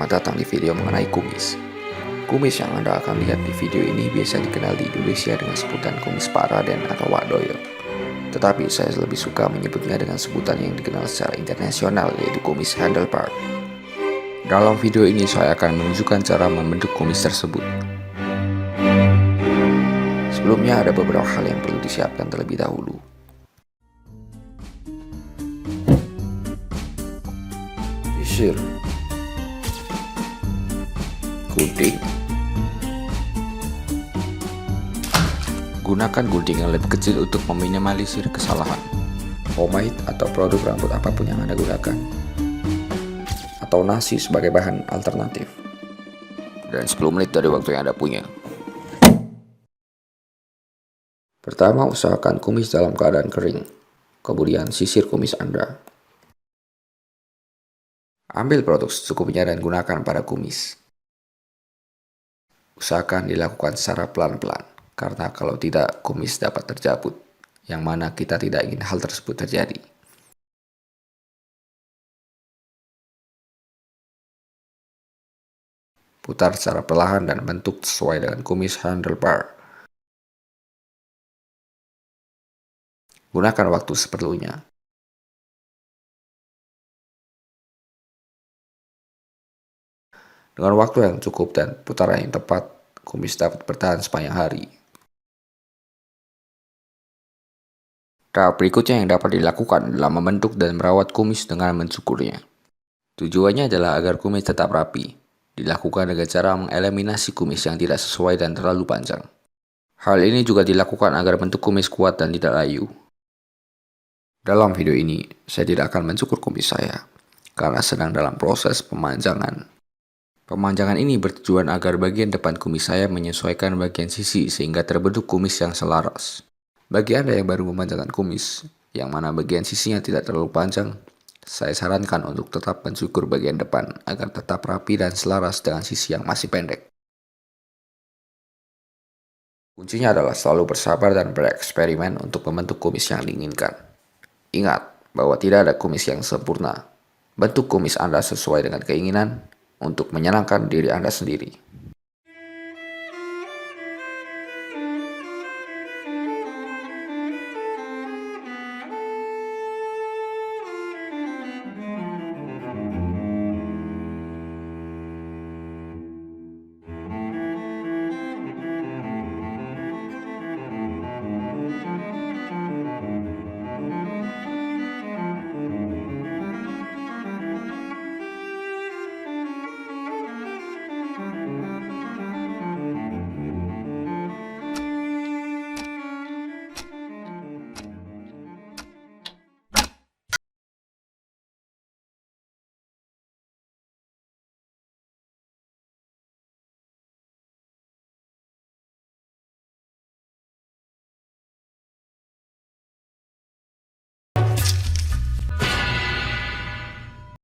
Selamat datang di video mengenai kumis. Kumis yang Anda akan lihat di video ini biasa dikenal di Indonesia dengan sebutan kumis Pak Raden atau Wak Doyo. Tetapi saya lebih suka menyebutnya dengan sebutan yang dikenal secara internasional, yaitu kumis handlebar. Dalam video ini saya akan menunjukkan cara membentuk kumis tersebut. Sebelumnya ada beberapa hal yang perlu disiapkan terlebih dahulu. Sisir, gunting. Gunakan gunting yang lebih kecil untuk meminimalisir kesalahan. Pomade atau produk rambut apapun yang Anda gunakan, atau nasi sebagai bahan alternatif. Dan 10 menit dari waktu yang Anda punya. Pertama, usahakan kumis dalam keadaan kering. Kemudian sisir kumis Anda. Ambil produk secukupnya dan gunakan pada kumis. Usahakan dilakukan secara pelan-pelan, karena kalau tidak kumis dapat terjabut, yang mana kita tidak ingin hal tersebut terjadi. Putar secara perlahan dan bentuk sesuai dengan kumis handlebar. Gunakan waktu seperlunya. Dengan waktu yang cukup dan putaran yang tepat, kumis dapat bertahan sepanjang hari. Tahap berikutnya yang dapat dilakukan adalah membentuk dan merawat kumis dengan mencukurnya. Tujuannya adalah agar kumis tetap rapi. Dilakukan dengan cara mengeliminasi kumis yang tidak sesuai dan terlalu panjang. Hal ini juga dilakukan agar bentuk kumis kuat dan tidak layu. Dalam video ini, saya tidak akan mencukur kumis saya, karena sedang dalam proses pemanjangan. Pemanjangan ini bertujuan agar bagian depan kumis saya menyesuaikan bagian sisi sehingga terbentuk kumis yang selaras. Bagi Anda yang baru memanjangkan kumis, yang mana bagian sisinya tidak terlalu panjang, saya sarankan untuk tetap mencukur bagian depan agar tetap rapi dan selaras dengan sisi yang masih pendek. Kuncinya adalah selalu bersabar dan bereksperimen untuk membentuk kumis yang diinginkan. Ingat bahwa tidak ada kumis yang sempurna. Bentuk kumis Anda sesuai dengan keinginan untuk menyenangkan diri Anda sendiri.